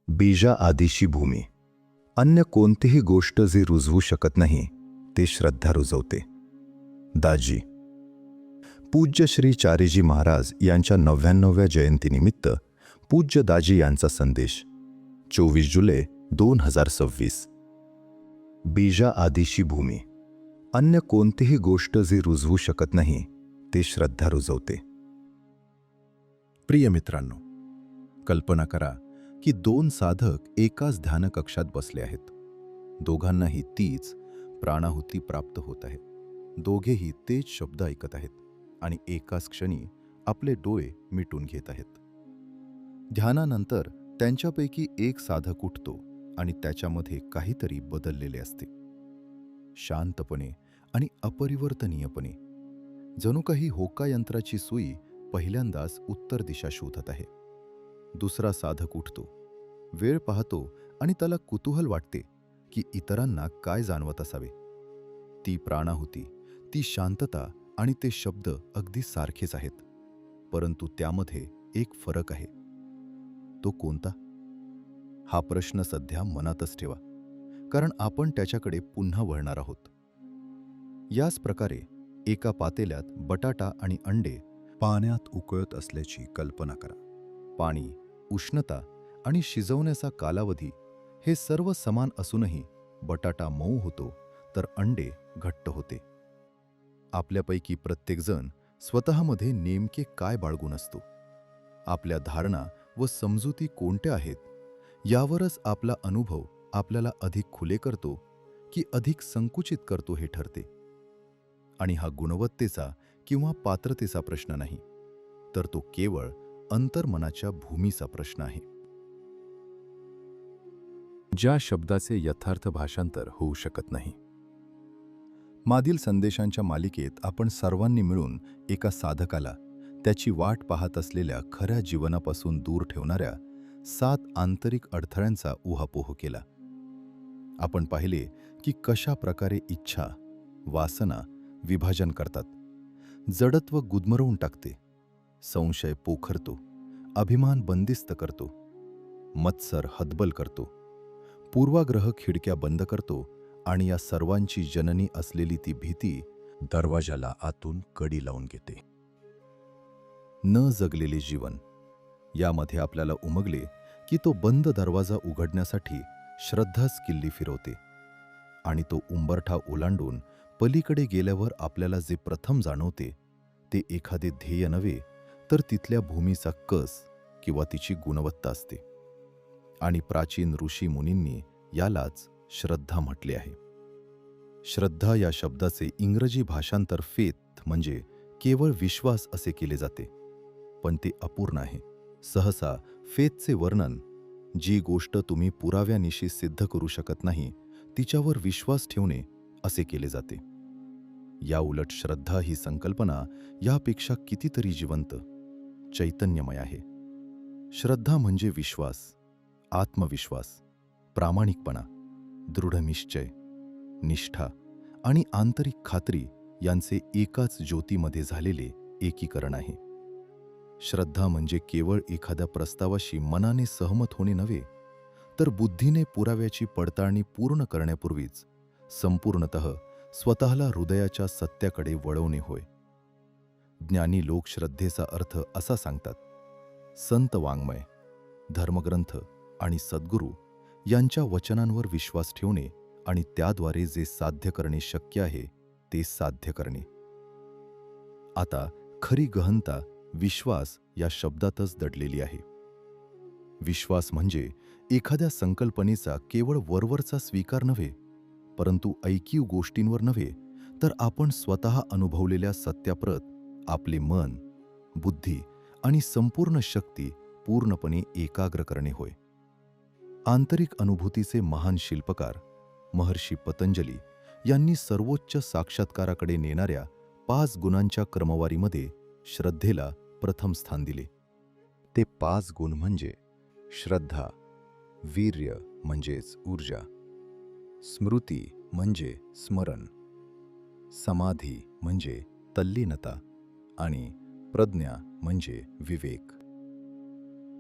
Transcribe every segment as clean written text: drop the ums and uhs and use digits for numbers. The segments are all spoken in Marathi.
बीजा आदिशी भूमी. अन्य कोणतीही गोष्ट जी रुजवू शकत नाही ते श्रद्धा रुजवते. दाजी. पूज्य श्री चारीजी महाराज यांच्या 99व्या जयंतीनिमित्त पूज्य दाजी यांचा संदेश 24 जुलै 2026. बीजा आदिशी भूमी. अन्य कोणतीही गोष्ट जी रुजवू शकत नाही ते श्रद्धा रुजवते. प्रिय मित्रांनो, कल्पना करा की दोन साधक एकाच ध्यानकक्षात बसले आहेत. दोघांनाही तीच प्राणाहुती प्राप्त होत आहे. दोघेही तेच शब्द ऐकत आहेत आणि एकाच क्षणी आपले डोळे मिटून घेत आहेत. ध्यानानंतर त्यांच्यापैकी एक साधक उठतो आणि त्याच्यामध्ये काहीतरी बदललेले असते. शांतपणे आणि अपरिवर्तनीयपणे, जणू काही होकायंत्राची सुई पहिल्यांदाच उत्तर दिशा शोधत आहे. दुसरा साधक उठतो, वेळ पाहतो आणि त्याला कुतूहल वाटते की इतरांना काय जाणवत असावे. ती प्राणाहुती, ती शांतता आणि ते शब्द अगदी सारखेच आहेत, परंतु त्यामध्ये एक फरक आहे. तो कोणता? हा प्रश्न सध्या मनातच ठेवा, कारण आपण त्याच्याकडे पुन्हा वळणार आहोत. याच प्रकारे एका पातेल्यात बटाटा आणि अंडे पाण्यात उकळत असल्याची कल्पना करा. पाणी, उष्णता आणि शिजवण्याचा कालावधी हे सर्व समान असूनही बटाटा मऊ होतो तर अंडे घट्ट होते. आपल्यापैकी प्रत्येकजण स्वतःमध्ये नेमके काय बाळगून असतो? आपल्या धारणा व समजुती कोणत्या आहेत यावरच आपला अनुभव आपल्याला अधिक खुले करतो की अधिक संकुचित करतो हे ठरते. आणि हा गुणवत्तेचा किंवा पात्रतेचा प्रश्न नाही, तर तो केवळ अंतर्मनाच्या भूमीचा प्रश्न आहे. ज्या शब्दाचे यथार्थ भाषांतर होऊ शकत नाही. मागील संदेशांच्या मालिकेत आपण सर्वांनी मिळून एका साधकाला त्याची वाट पाहत असलेल्या खऱ्या जीवनापासून दूर ठेवणाऱ्या 7 आंतरिक अडथळ्यांचा उहापोह केला. आपण पाहिले की कशा प्रकारे इच्छा, वासना विभाजन करतात, जडत्व गुदमरवून टाकते, संशय पोखरतो, अभिमान बंदिस्त करतो, मत्सर हतबल करतो, पूर्वाग्रह खिडक्या बंद करतो आणि या सर्वांची जननी असलेली ती भीती दरवाजाला आतून कडी लावून घेते. न जगलेले जीवन. यामध्ये आपल्याला उमगले की तो बंद दरवाजा उघडण्यासाठी श्रद्धाच किल्ली फिरवते आणि तो उंबरठा ओलांडून पलीकडे गेल्यावर आपल्याला जे प्रथम जाणवते ते एखादे ध्येय नव्हे, तर तिथल्या भूमीचा कस किंवा तिची गुणवत्ता असते. आणि प्राचीन ऋषी मुनींनी यालाच श्रद्धा म्हटले आहे. श्रद्धा या शब्दाचे इंग्रजी भाषांतर फेथ म्हणजे केवळ विश्वास असे केले जाते, पण ते अपूर्ण आहे. सहसा फेथचे वर्णन जी गोष्ट तुम्ही पुराव्यानिशी सिद्ध करू शकत नाही तिच्यावर विश्वास ठेवणे असे केले जाते. या उलट श्रद्धा ही संकल्पना यापेक्षा कितीतरी जिवंत, चैतन्यमय आहे. श्रद्धा म्हणजे विश्वास, आत्मविश्वास, प्रामाणिकपणा, दृढनिश्चय, निष्ठा आणि आंतरिक खात्री यांचे एकाच ज्योतीमध्ये झालेले एकीकरण आहे. श्रद्धा म्हणजे केवळ एखाद्या प्रस्तावाशी मनाने सहमत होणे नव्हे, तर बुद्धीने पुराव्याची पडताळणी पूर्ण करण्यापूर्वीच संपूर्णतः स्वतःला हृदयाच्या सत्याकडे वळवणे होय. ज्ञानी लोक श्रद्धेचा अर्थ असा सांगतात: संत वाङ्मय, धर्मग्रंथ आणि सद्गुरू यांच्या वचनांवर विश्वास ठेवणे आणि त्याद्वारे जे साध्य करणे शक्य आहे ते साध्य करणे. आता खरी गहनता विश्वास या शब्दातच दडलेली आहे. विश्वास म्हणजे एखाद्या संकल्पनेचा केवळ वरवरचा स्वीकार नव्हे, परंतु ऐकीव गोष्टींवर नव्हे, तर आपण स्वतः अनुभवलेल्या सत्याप्रत आपले मन, बुद्धी आणि संपूर्ण शक्ती पूर्णपणे एकाग्र करणे होय. आंतरिक अनुभूतीचे महान शिल्पकार महर्षी पतंजली यांनी सर्वोच्च साक्षात्काराकडे नेणाऱ्या 5 गुणांच्या क्रमवारीमध्ये श्रद्धेला प्रथम स्थान दिले. ते 5 गुण म्हणजे श्रद्धा, वीर्य म्हणजेच ऊर्जा, स्मृती म्हणजे स्मरण, समाधी म्हणजे तल्लीनता आणि प्रज्ञा म्हणजे विवेक.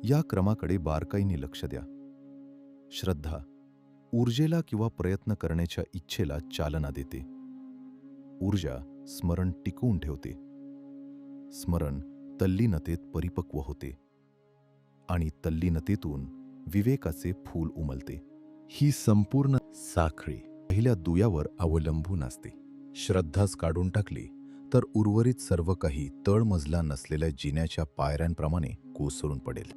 या क्रमाकडे बारकाईने लक्ष द्या. श्रद्धा ऊर्जेला किंवा प्रयत्न करण्याच्या इच्छेला चालना देते. ऊर्जा स्मरण टिकवून ठेवते. स्मरण तल्लीनतेत परिपक्व होते आणि तल्लीनतेतून विवेकाचे फूल उमलते. ही संपूर्ण साखळी पहिल्या दुव्यावर अवलंबून असते. श्रद्धाच काढून टाकली तर उर्वरित सर्व काही तळमजला नसलेल्या जिन्याच्या पायऱ्यांप्रमाणे कोसळून पडेल.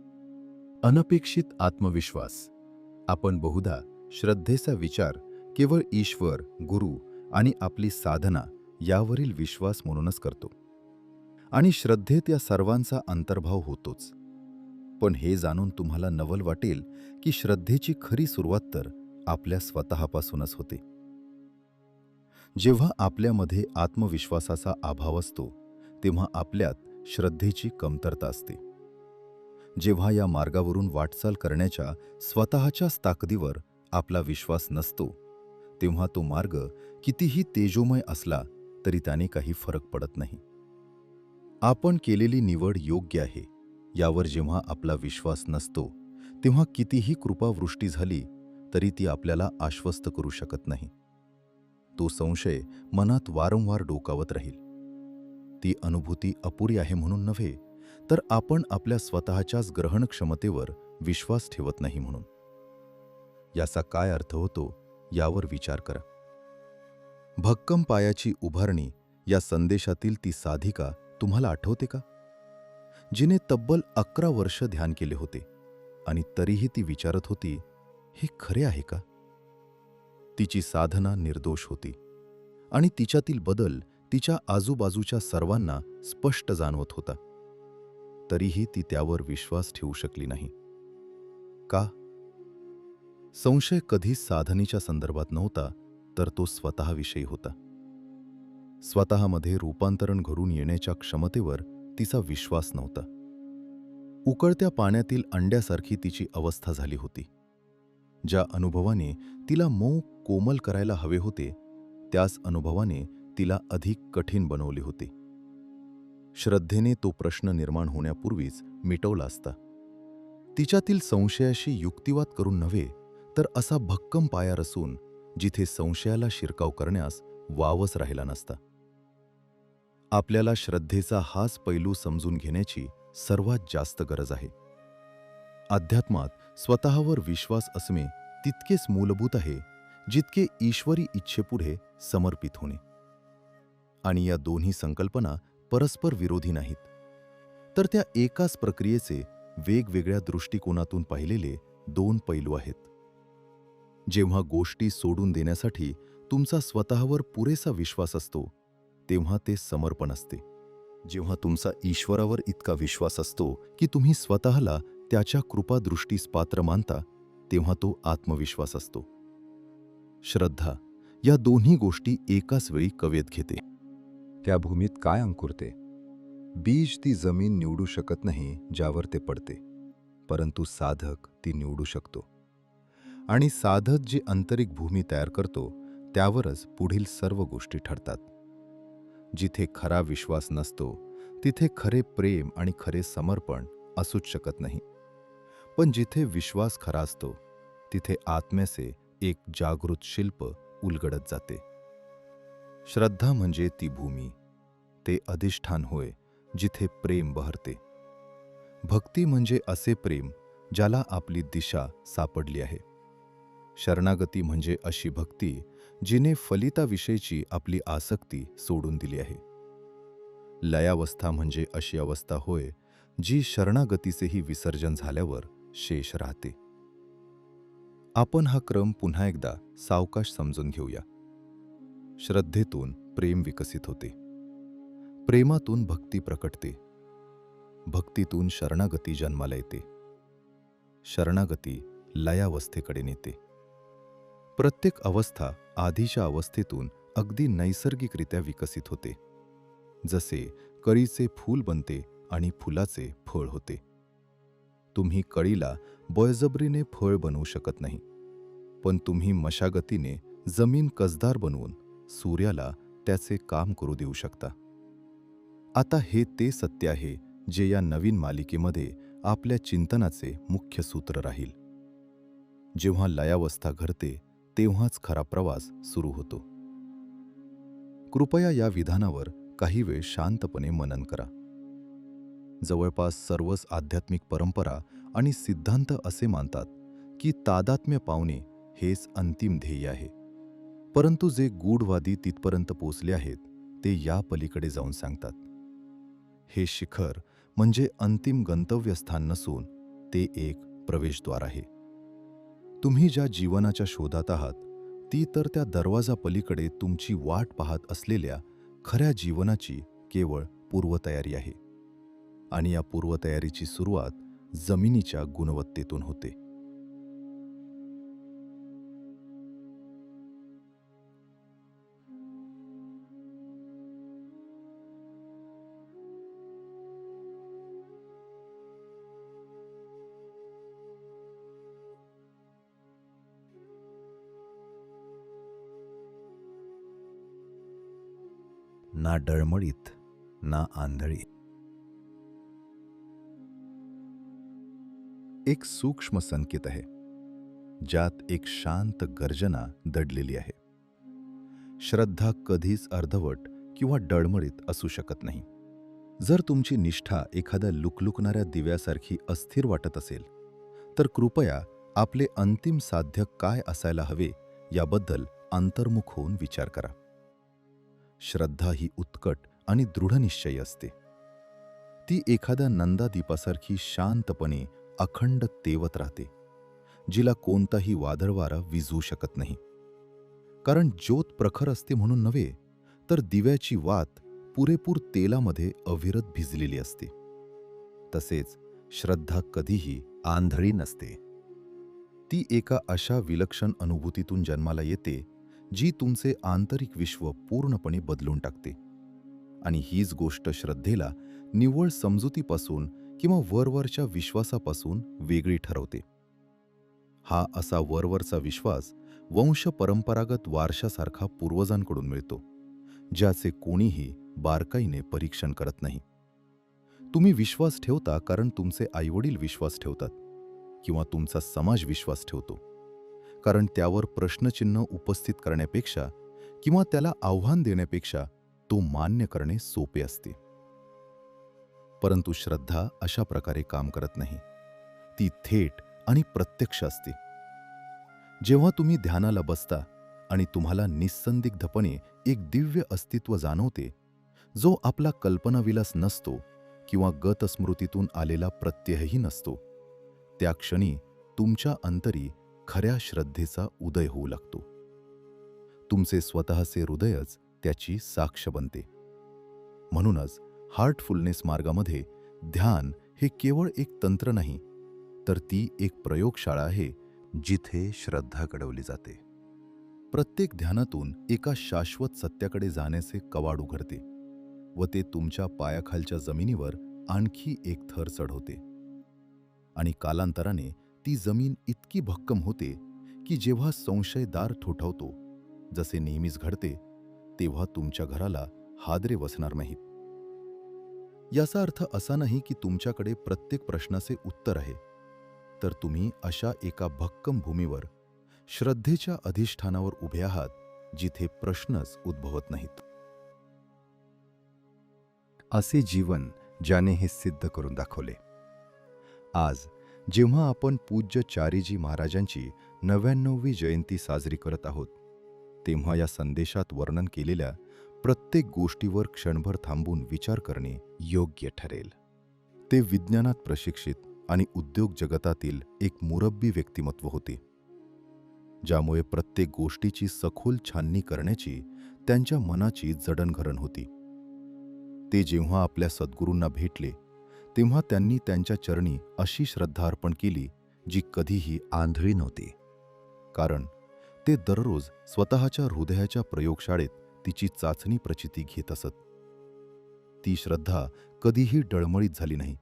अनपेक्षित आत्मविश्वास. आपण बहुधा श्रद्धेचा विचार केवळ ईश्वर, गुरु आणि आपली साधना यावरील विश्वास म्हणूनच करतो. आणि श्रद्धेत या सर्वांचा अंतर्भाव होतोच. पण हे जाणून तुम्हाला नवल वाटेल की श्रद्धेची खरी सुरुवात तर आपल्या स्वतःपासूनच होते. जेव्हा आपल्यामध्ये आत्मविश्वासाचा अभाव असतो तेव्हा आपल्यात श्रद्धेची कमतरता असते. जेव्हा या मार्गावरून वाटचाल करण्याच्या स्वतःच्याच ताकदीवर आपला विश्वास नसतो तेव्हा तो मार्ग कितीही तेजोमय असला तरी त्याने काही फरक पडत नाही. आपण केलेली निवड योग्य आहे यावर जेव्हा आपला विश्वास नसतो तेव्हा कितीही कृपावृष्टी झाली तरी ती आपल्याला आश्वस्त करू शकत नाही. तो संशय मनात वारंवार डोकावत राहील. ती अनुभूती अपुरी आहे म्हणून नव्हे, तर आपण आपल्या स्वतःच्याच ग्रहण क्षमतेवर विश्वास ठेवत नाही म्हणून. याचा काय अर्थ होतो यावर विचार करा. भक्कम पायाची उभारणी या संदेशातील ती साधिका तुम्हाला आठवते का? जिने तब्बल 11 वर्ष ध्यान केले होते आणि तरीही ती विचारत होती, हे खरे आहे का? तिची साधना निर्दोष होती आणि तिच्यातील बदल तिच्या आजूबाजूच्या सर्वांना स्पष्ट जाणवत होता. तरीही ती त्यावर विश्वास ठेवू शकली नाही. का? संशय कधीच साधनेच्या संदर्भात नव्हता, तर तो स्वतःविषयी होता. स्वतःमध्ये रूपांतरण घडून येण्याच्या क्षमतेवर तिचा विश्वास नव्हता. उकळत्या पाण्यातील अंड्यासारखी तिची अवस्था झाली होती. ज्या अनुभवाने तिला मऊ कोमल करायला हवे होते त्याच अनुभवाने तिला अधिक कठीण बनवले होते. श्रद्धेने तो प्रश्न निर्माण होण्यापूर्वीच मिटवला असता. तिच्यातील संशयाशी युक्तिवाद करून नव्हे, तर असा भक्कम पाया रचून जिथे संशयाला शिरकाव करण्यास वावच राहिला नसता. आपल्याला श्रद्धेचा हाच पैलू समजून घेण्याची सर्वात जास्त गरज आहे. अध्यात्मात स्वतःवर विश्वास असणे तितकेच मूलभूत आहे जितके ईश्वरी इच्छेपुढे समर्पित होणे. आणि या दोन्ही संकल्पना परस्पर विरोधी नाहीत, तर त्या एकाच प्रक्रियेचे वेगवेगळ्या दृष्टिकोनातून पाहिलेले दोन पैलू आहेत. जेव्हा गोष्टी सोडून देण्यासाठी तुमचा स्वतःवर पुरेसा विश्वास असतो तेव्हा ते समर्पण असते. जेव्हा तुमचा ईश्वरावर इतका विश्वास असतो की तुम्ही स्वतःला त्याच्या कृपादृष्टीस पात्र मानता तेव्हा तो आत्मविश्वास असतो. श्रद्धा या दोन्ही गोष्टी एकाच वेळी कवेत घेते. त्या भूमीत काय अंकुरते? बीज ती जमीन निवडू शकत नाही ज्यावर ते पडते, परंतु साधक ती निवडू शकतो. आणि साधक जी आंतरिक भूमी तयार करतो त्यावरच पुढील सर्व गोष्टी ठरतात. जिथे खरा विश्वास नसतो तिथे खरे प्रेम आणि खरे समर्पण असूच शकत नाही. पण जिथे विश्वास खरा असतो तिथे आत्म्याचे एक जागृत शिल्प उलगडत जाते. श्रद्धा म्हणजे ती भूमी, ते अधिष्ठान होय जिथे प्रेम बहरते. भक्ती म्हणजे असे प्रेम ज्याला आपली दिशा सापडली आहे. शरणागती म्हणजे अशी भक्ती जिने फलिताविषयीची आपली आसक्ती सोडून दिली आहे. लयावस्था म्हणजे अशी अवस्था होय जी शरणागतीचेही विसर्जन झाल्यावर शेष राहते. आपण हा क्रम पुन्हा एकदा सावकाश समजून घेऊया. श्रद्धेतून प्रेम विकसित होते, प्रेमातून भक्ती प्रकटते, भक्तीतून शरणागती जन्माला येते, शरणागती लयावस्थेकडे नेते. प्रत्येक अवस्था आधीच्या अवस्थेतून अगदी नैसर्गिकरित्या विकसित होते. जसे कळीचे फूल बनते आणि फुलाचे फळ होते. तुम्ही कळीला बळजबरीने फळ बनवू शकत नाही, पण तुम्ही मशागतीने जमीन कसदार बनवून सूर्याला त्याचे काम करू देऊ शकता. आता हे ते सत्य आहे जे या नवीन मालिकेमध्ये आपल्या चिंतनाचे मुख्य सूत्र राहील. जेव्हा लयावस्था घडते तेव्हाच खरा प्रवास सुरू होतो. कृपया या विधानावर काही वेळ शांतपणे मनन करा. जवळपास सर्वच आध्यात्मिक परंपरा आणि सिद्धांत असे मानतात की तादात्म्य पावणे हेच अंतिम ध्येय आहे. परंतु जे गूढवादी तिथपर्यंत पोचले आहेत ते या पलीकडे जाऊन सांगतात, हे शिखर म्हणजे अंतिम गंतव्यस्थान नसून ते एक प्रवेशद्वार आहे. तुम्ही ज्या जीवनाच्या शोधात आहात ती तर त्या दरवाजा पलीकडे तुमची वाट पाहत असलेल्या खऱ्या जीवनाची केवळ पूर्वतयारी आहे. आणि या पूर्वतयारीची सुरुवात जमिनीच्या गुणवत्तेतून होते. ना डळमळीत ना आंधळी. एक सूक्ष्म संकेत आहे ज्यात एक शांत गर्जना दडलेली आहे. श्रद्धा कधीच अर्धवट किंवा डळमळीत असू शकत नाही. जर तुमची निष्ठा एखाद्या लुकलुकणाऱ्या दिव्यासारखी अस्थिर वाटत असेल तर कृपया आपले अंतिम साध्य काय असायला हवे याबद्दल अंतर्मुख होऊन विचार करा. श्रद्धा ही उत्कट आणि दृढनिश्चयी असते. ती एखाद्या नंदादीपासारखी शांतपणे अखंड तेवत राहते, जिला कोणताही वादळवारा विझवू शकत नाही. कारण ज्योत प्रखर असते म्हणून नव्हे, तर दिव्याची वात पुरेपूर तेलामध्ये अविरत भिजलेली असते. तसेच श्रद्धा कधीही आंधळी नसते. ती एका अशा विलक्षण अनुभूतीतून जन्माला येते जी तुमचे आंतरिक विश्व पूर्णपणे बदलून टाकते. आणि हीच गोष्ट श्रद्धेला निव्वळ समजुतीपासून किंवा वरवरच्या विश्वासापासून वेगळी ठरवते. हा असा वरवरचा विश्वास वंश परंपरागत वारशासारखा पूर्वजांकडून मिळतो, ज्याचे कोणीही बारकाईने परीक्षण करत नाही. तुम्ही विश्वास ठेवता कारण तुमचे आईवडील विश्वास ठेवतात, किंवा तुमचा समाज विश्वास ठेवतो कारण त्यावर प्रश्नचिन्ह उपस्थित करण्यापेक्षा किंवा त्याला आव्हान देण्यापेक्षा तो मान्य करणे सोपे असते. परंतु श्रद्धा अशा प्रकारे काम करत नाही. ती थेट आणि प्रत्यक्ष असते. जेव्हा तुम्ही ध्यानाला बसता आणि तुम्हाला निस्संदिग्धपणे एक दिव्य अस्तित्व जाणवते, जो आपला कल्पनाविलास नसतो किंवा गतस्मृतीतून आलेला प्रत्ययही नसतो, त्या क्षणी तुमच्या अंतरी खऱ्या श्रद्धेचा उदय होऊ लागतो. तुमचे स्वतःचे हृदयच त्याची साक्ष बनते. म्हणूनच हार्टफुलनेस मार्गामध्ये ध्यान हे केवळ एक तंत्र नाही, तर ती एक प्रयोगशाळा आहे जिथे श्रद्धा घडवली जाते. प्रत्येक ध्यानातून एका शाश्वत सत्याकडे जाण्याचे कवाड उघडते व ते तुमच्या पायाखालच्या जमिनीवर आणखी एक थर चढवते. आणि कालांतराने ती जमीन इतकी भक्कम होते की जेव्हा संशय दार ठोठावतो, जसे नेहमीच घडते, तेव्हा तुमच्या घराला हादरे बसणार नाहीत. याचा अर्थ असा नाही की तुमच्याकडे प्रत्येक प्रश्नाचे उत्तर आहे, तर तुम्ही अशा एका भक्कम भूमीवर श्रद्धेच्या अधिष्ठानावर उभे आहात जिथे प्रश्नच उद्भवत नाहीत. असे जीवन ज्याने हे सिद्ध करून दाखवले. आज जेव्हा आपण पूज्य चारीजी महाराजांची 99वी जयंती साजरी करत आहोत, तेव्हा या संदेशात वर्णन केलेल्या प्रत्येक गोष्टीवर क्षणभर थांबून विचार करणे योग्य ठरेल. ते विज्ञानात प्रशिक्षित आणि उद्योग जगतातील एक मुरब्बी व्यक्तिमत्व होते, ज्यामुळे प्रत्येक गोष्टीची सखोल छाननी करण्याची त्यांच्या मनाची जडणघडण होती. ते जेव्हा आपल्या सद्गुरूंना भेटले तेव्हा त्यांनी त्यांच्या चरणी अशी श्रद्धा अर्पण केली जी कधीही आंधळी नव्हती. कारण ते दररोज स्वतःच्या हृदयाच्या प्रयोगशाळेत तिची चाचणी प्रचिती घेत असत. ती श्रद्धा कधीही डळमळीत झाली नाही,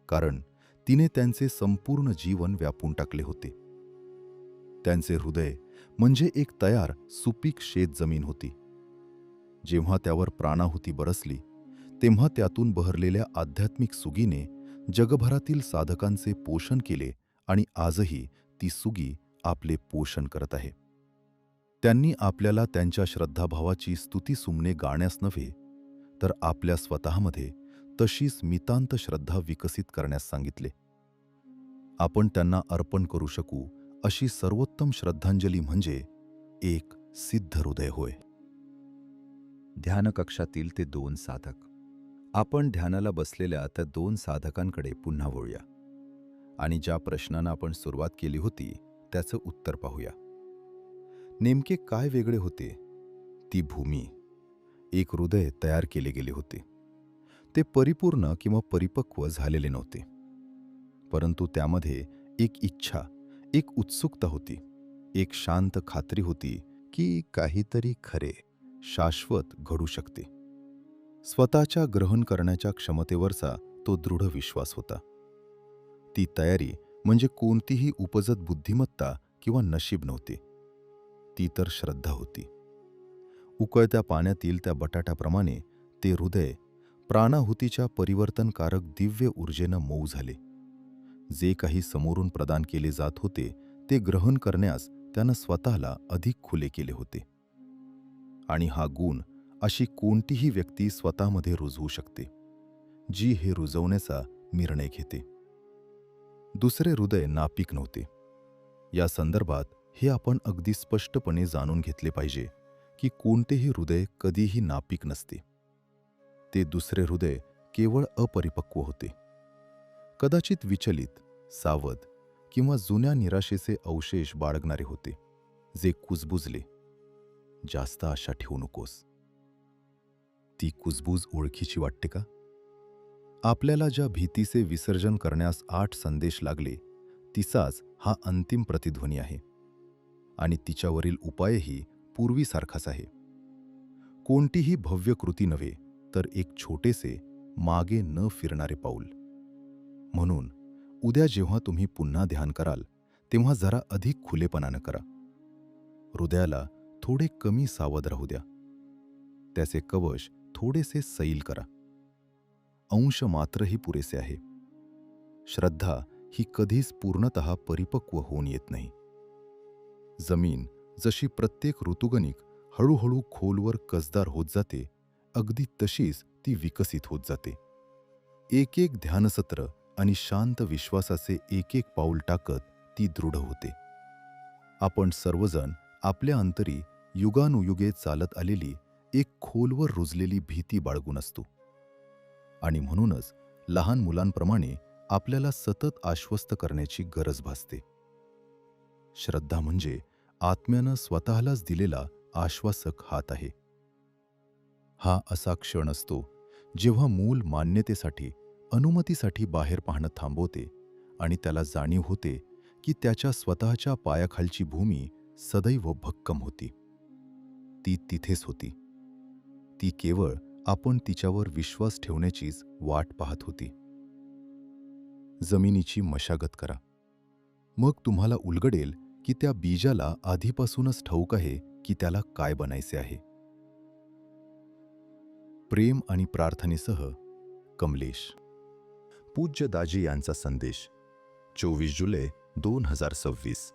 कारण तिने त्यांचे संपूर्ण जीवन व्यापून टाकले होते. त्यांचे हृदय म्हणजे एक तयार सुपीक शेतजमीन होती. जेव्हा त्यावर प्राणाहुती बरसली तेव्हा त्यातून बहरलेल्या आध्यात्मिक सुगीने जगभरातील साधकांचे पोषण केले आणि आजही ती सुगी आपले पोषण करत आहे. त्यांनी आपल्याला त्यांच्या श्रद्धाभावाची स्तुती सुमने गाण्यास नव्हे, तर आपल्या स्वतःमध्ये तशीच मितांत श्रद्धा विकसित करण्यास सांगितले. आपण त्यांना अर्पण करू शकू अशी सर्वोत्तम श्रद्धांजली म्हणजे एक सिद्ध हृदय होय. ध्यानकक्षातील ते 2 साधक. आपण ध्यानाला बसलेल्या त्या 2 साधकांकडे पुन्हा वळूया आणि ज्या प्रश्नांना आपण सुरुवात केली होती त्याचं उत्तर पाहूया. नेमके काय वेगळे होते? ती भूमी, एक हृदय तयार केले गेले होते. ते परिपूर्ण किंवा परिपक्व झालेले नव्हते, परंतु त्यामध्ये एक इच्छा, एक उत्सुकता होती, एक शांत खात्री होती की काहीतरी खरे, शाश्वत घडू शकते. स्वतःच्या ग्रहण करण्याच्या क्षमतेवरचा तो दृढ विश्वास होता. ती तयारी म्हणजे कोणतीही उपजत बुद्धिमत्ता किंवा नशीब नव्हते, ती तर श्रद्धा होती. उकळत्या पाण्यातील त्या बटाट्याप्रमाणे ते हृदय प्राणाहुतीच्या परिवर्तनकारक दिव्य ऊर्जेनं मऊ झाले. जे काही समोरून प्रदान केले जात होते ते ग्रहण करण्यास त्यानं स्वतःला अधिक खुले केले होते. आणि हा गुण अशी कोणतीही व्यक्ती स्वतःमध्ये रुजवू शकते, जी हे रुजवण्याचा निर्णय घेते. दुसरे हृदय नापीक नव्हते. या संदर्भात हे आपण अगदी स्पष्टपणे जाणून घेतले पाहिजे की कोणतेही हृदय कधीही नापीक नसते. ते दुसरे हृदय केवळ अपरिपक्व होते, कदाचित विचलित, सावध किंवा जुन्या निराशेचे अवशेष बाळगणारे होते, जे कुजबुजले. जास्त आशा ठेवू नकोस. ती कुजबूज ओळखीची वाटते का? आपल्याला ज्या भीतीचे विसर्जन करण्यास 8 संदेश लागले, तिचाच हा अंतिम प्रतिध्वनी आहे. आणि तिच्यावरील उपायही पूर्वीसारखाच आहे. कोणतीही भव्य कृती नव्हे, तर एक छोटेसे, मागे न फिरणारे पाऊल. म्हणून उद्या जेव्हा तुम्ही पुन्हा ध्यान कराल, तेव्हा जरा अधिक खुलेपणानं करा. हृदयाला थोडे कमी सावध राहू द्या. त्याचे कवच थोडेसे सैल करा. अंश मात्रही पुरेसे आहे. श्रद्धा ही कधीच पूर्णतः परिपक्व होऊन येत नाही. जमीन जशी प्रत्येक ऋतुगणिक हळूहळू खोलवर कसदार होत जाते, अगदी तशीच ती विकसित होत जाते. एक एक ध्यानसत्र आणि शांत विश्वासाचे एक एक पाऊल टाकत ती दृढ होते. आपण सर्वजण आपल्या अंतरी युगानुयुगे चालत आलेली एक खोलवर रुजलेली भीती बाळगून असतो. आणि म्हणूनच लहान मुलांप्रमाणे आपल्याला सतत आश्वस्त करण्याची गरज भासते. श्रद्धा म्हणजे आत्म्यानं स्वतःलाच दिलेला आश्वासक हात आहे. हा असा क्षण असतो जेव्हा मूल मान्यतेसाठी, अनुमतीसाठी बाहेर पाहणं थांबवते आणि त्याला जाणीव होते की त्याच्या स्वतःच्या पायाखालची भूमी सदैव भक्कम होती. ती तिथेच होती. ती केवळ आपण तिच्यावर विश्वास ठेवण्याचीच वाट पाहत होती. जमिनीची मशागत करा. मग तुम्हाला उलगडेल की त्या बीजाला आधीपासूनच ठाऊक आहे की त्याला काय बनायचे आहे. प्रेम आणि प्रार्थनेसह कमलेश. पूज्य दाजी यांचा संदेश 24 जुलै 2026.